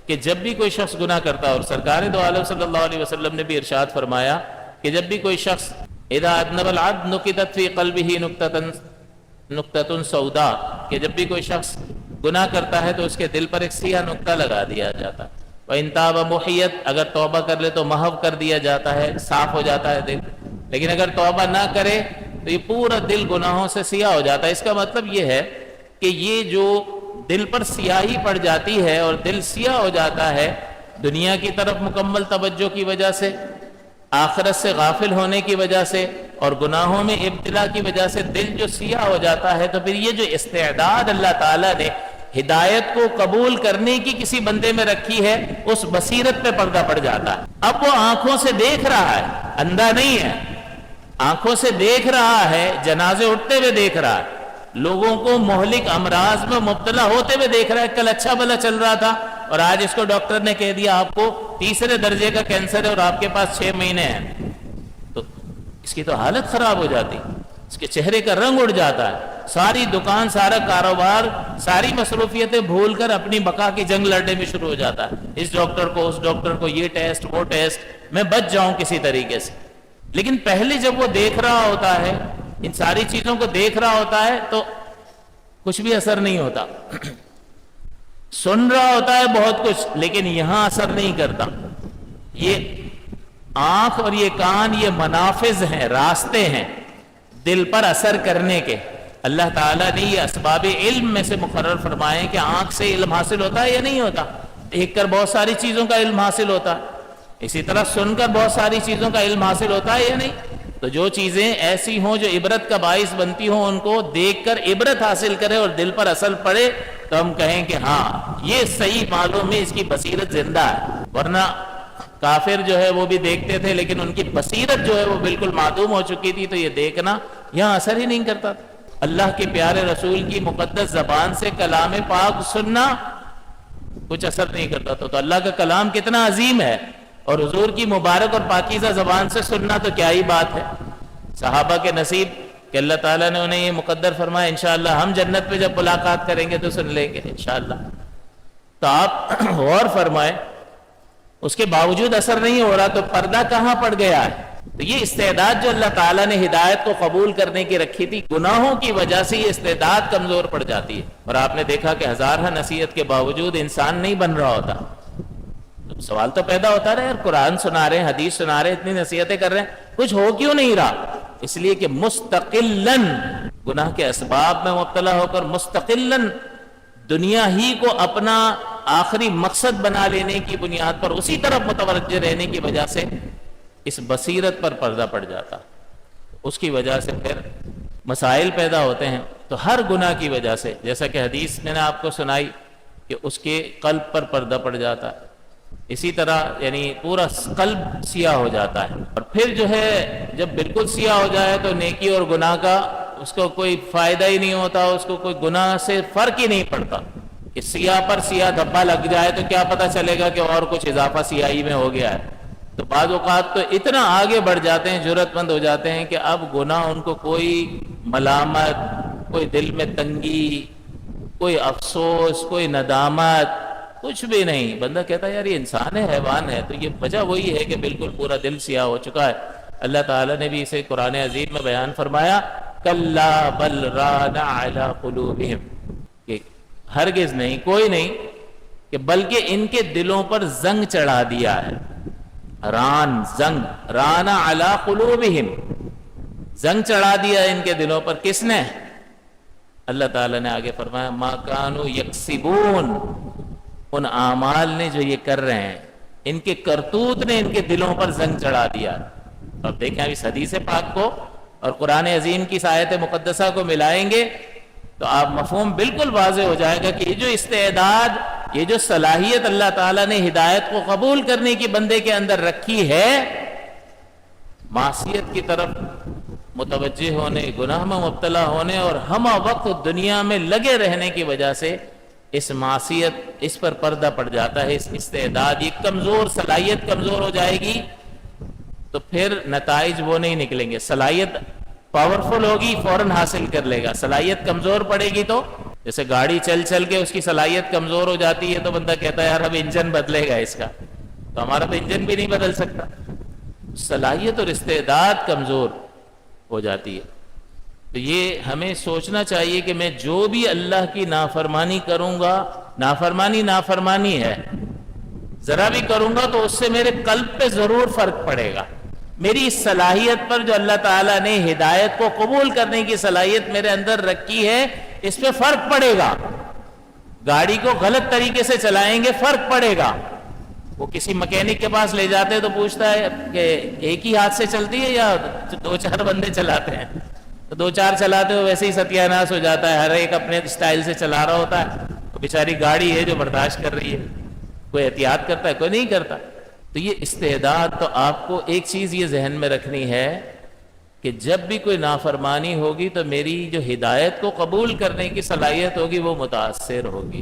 کہ جب بھی کوئی شخص گناہ کرتا ہے، اور سرکار دو عالم صلی اللہ علیہ وسلم نے بھی ارشاد فرمایا کہ جب بھی کوئی شخص اذا اذنب العبد نکتت فی قلبہ نقطۃ سوداء، کہ جب بھی کوئی شخص گناہ کرتا ہے تو اس کے دل پر ایک سیاہ نقطہ لگا دیا جاتا ہے، وَإِن تَابَ مُحِيَّتْ، اگر توبہ کر لے تو محو کر دیا جاتا ہے، صاف ہو جاتا ہے دل، لیکن اگر توبہ نہ کرے تو یہ پورا دل گناہوں سے سیاہ ہو جاتا ہے۔ اس کا مطلب یہ ہے کہ یہ جو دل پر سیاہی پڑ جاتی ہے اور دل سیاہ ہو جاتا ہے دنیا کی طرف مکمل توجہ کی وجہ سے، آخرت سے غافل ہونے کی وجہ سے، اور گناہوں میں ابتلا کی وجہ سے دل جو سیاہ ہو جاتا ہے، تو پھر یہ جو استعداد اللہ تعالیٰ نے ہدایت کو قبول کرنے کی کسی بندے میں رکھی ہے، اس بصیرت پہ پردہ پڑ جاتا ہے۔ اب وہ آنکھوں سے دیکھ رہا ہے، اندھا نہیں ہے، آنکھوں سے دیکھ رہا ہے، جنازے اٹھتے ہوئے دیکھ رہا ہے، لوگوں کو مہلک امراض میں مبتلا ہوتے ہوئے دیکھ رہا ہے۔ کل اچھا بھلا چل رہا تھا اور آج اس کو ڈاکٹر نے کہہ دیا آپ کو 3 درجے کا کینسر ہے اور آپ کے پاس 6 مہینے ہیں، تو اس کی تو حالت خراب ہو جاتی، اس کے چہرے کا رنگ اڑ جاتا ہے، ساری دکان، سارا کاروبار، ساری مصروفیتیں بھول کر اپنی بقا کی جنگ لڑنے میں شروع ہو جاتا ہے، اس ڈاکٹر کو، اس ڈاکٹر کو، یہ ٹیسٹ، وہ ٹیسٹ، میں بچ جاؤں کسی طریقے سے۔ لیکن پہلے جب وہ دیکھ رہا ہوتا ہے، ان ساری چیزوں کو دیکھ رہا ہوتا ہے، تو کچھ بھی اثر نہیں ہوتا، سن رہا ہوتا ہے بہت کچھ، لیکن یہاں اثر نہیں کرتا۔ یہ آنکھ اور یہ کان یہ منافذ ہیں، راستے ہیں دل پر اثر کرنے کے۔ اللہ تعالیٰ نے یہ اسباب علم میں سے مقرر فرمائے کہ آنکھ سے علم حاصل ہوتا ہے یا نہیں ہوتا، دیکھ کر بہت ساری چیزوں کا علم حاصل ہوتا ہے، اسی طرح سن کر بہت ساری چیزوں کا علم حاصل ہوتا ہے یا نہیں۔ تو جو چیزیں ایسی ہوں جو عبرت کا باعث بنتی ہوں، ان کو دیکھ کر عبرت حاصل کرے اور دل پر اثر پڑے، تو ہم کہیں کہ ہاں یہ صحیح معلوم ہے، اس کی بصیرت زندہ ہے۔ ورنہ کافر جو ہے وہ بھی دیکھتے تھے، لیکن ان کی بصیرت جو ہے وہ بالکل معدوم ہو چکی تھی، تو یہ دیکھنا یہاں اثر ہی نہیں کرتا تھا۔ اللہ کے پیارے رسول کی مقدس زبان سے کلام پاک سننا کچھ اثر نہیں کرتا تھا، تو اللہ کا کلام کتنا عظیم ہے، اور حضور کی مبارک اور پاکیزہ زبان سے سننا تو کیا ہی بات ہے۔ صحابہ کے نصیب کہ اللہ تعالیٰ نے انہیں یہ مقدر فرمایا، انشاءاللہ ہم جنت پہ جب ملاقات کریں گے تو سن لیں گے انشاءاللہ۔ تو آپ غور فرمائیں، اس کے باوجود اثر نہیں ہو رہا، تو پردہ کہاں پڑ گیا ہے؟ تو یہ استعداد جو اللہ تعالیٰ نے ہدایت کو قبول کرنے کی رکھی تھی، گناہوں کی وجہ سے یہ استعداد کمزور پڑ جاتی ہے، اور آپ نے دیکھا کہ ہزارہ نصیحت کے باوجود انسان نہیں بن رہا ہوتا۔ سوال تو پیدا ہوتا رہے، اور قرآن سنا رہے ہیں، حدیث سنا رہے ہیں، اتنی نصیحتیں کر رہے ہیں، کچھ ہو کیوں نہیں رہا؟ اس لیے کہ مستقلاً گناہ کے اسباب میں مبتلا ہو کر مستقلاً دنیا ہی کو اپنا آخری مقصد بنا لینے کی بنیاد پر اسی طرف متوجہ رہنے کی وجہ سے اس بصیرت پر پردہ پڑ جاتا، اس کی وجہ سے پھر مسائل پیدا ہوتے ہیں۔ تو ہر گناہ کی وجہ سے، جیسا کہ حدیث میں نے آپ کو سنائی کہ اس کے قلب پر پردہ پڑ جاتا ہے، اسی طرح یعنی پورا قلب سیاہ ہو جاتا ہے، اور پھر جو ہے جب بالکل سیاہ ہو جائے تو نیکی اور گناہ کا اس کو کوئی فائدہ ہی نہیں ہوتا، اس کو کوئی گناہ سے فرق ہی نہیں پڑتا کہ سیاہ پر سیاہ دھبا لگ جائے تو کیا پتہ چلے گا کہ اور کچھ اضافہ سیاہی میں ہو گیا ہے۔ تو بعض اوقات تو اتنا آگے بڑھ جاتے ہیں، جرأت مند ہو جاتے ہیں کہ اب گناہ ان کو کوئی ملامت، کوئی دل میں تنگی، کوئی افسوس، کوئی ندامت، کچھ بھی نہیں۔ بندہ کہتا ہے یار یہ انسان ہے، حیوان ہے، تو یہ وجہ وہی ہے کہ بالکل پورا دل سیاہ ہو چکا ہے۔ اللہ تعالیٰ نے بھی اسے قرآن عظیم میں بیان فرمایا، کلا بل ران علی قلوبہم، کہ ہرگز نہیں، کوئی نہیں، کہ بلکہ ان کے دلوں پر زنگ چڑھا دیا ہے۔ ران، زنگ، رانا علی قلوبہم، زنگ چڑھا دیا ان کے دلوں پر، کس نے؟ اللہ تعالیٰ نے آگے فرمایا ما کانوا یکسبون، ان اعمال نے جو یہ کر رہے ہیں، ان کے کرتوت نے ان کے دلوں پر زنگ چڑھا دیا۔ اب دیکھیں اس حدیث پاک کو اور قرآن عظیم کی آیت مقدسہ کو ملائیں گے تو آپ مفہوم بالکل واضح ہو جائے گا کہ یہ جو استعداد، یہ جو صلاحیت اللہ تعالیٰ نے ہدایت کو قبول کرنے کی بندے کے اندر رکھی ہے، معصیت کی طرف متوجہ ہونے، گناہ میں مبتلا ہونے اور ہمہ وقت دنیا میں لگے رہنے کی وجہ سے اس معصیت، اس پر پردہ پڑ جاتا ہے، اس استعداد، یہ کمزور صلاحیت کمزور ہو جائے گی تو پھر نتائج وہ نہیں نکلیں گے۔ صلاحیت پاورفل ہوگی، فوراً حاصل کر لے گا، صلاحیت کمزور پڑے گی تو جیسے گاڑی چل چل کے اس کی صلاحیت کمزور ہو جاتی ہے تو بندہ کہتا ہے یار اب انجن بدلے گا اس کا، تو ہمارا تو انجن بھی نہیں بدل سکتا، صلاحیت اور استعداد کمزور ہو جاتی ہے۔ تو یہ ہمیں سوچنا چاہیے کہ میں جو بھی اللہ کی نافرمانی کروں گا، نافرمانی ہے، ذرا بھی کروں گا تو اس سے میرے قلب پہ ضرور فرق پڑے گا، میری اس صلاحیت پر جو اللہ تعالیٰ نے ہدایت کو قبول کرنے کی صلاحیت میرے اندر رکھی ہے اس پہ فرق پڑے گا۔ گاڑی کو غلط طریقے سے چلائیں گے فرق پڑے گا۔ وہ کسی مکینک کے پاس لے جاتے ہیں تو پوچھتا ہے کہ ایک ہی ہاتھ سے چلتی ہے یا دو چار بندے چلاتے ہیں، تو دو چار چلاتے ہو ویسے ہی ستیہ ناش ہو جاتا ہے، ہر ایک اپنے سٹائل سے چلا رہا ہوتا ہے، تو بیچاری گاڑی ہے جو برداشت کر رہی ہے، کوئی احتیاط کرتا ہے کوئی نہیں کرتا۔ تو یہ استعداد، تو آپ کو ایک چیز یہ ذہن میں رکھنی ہے کہ جب بھی کوئی نافرمانی ہوگی تو میری جو ہدایت کو قبول کرنے کی صلاحیت ہوگی وہ متاثر ہوگی۔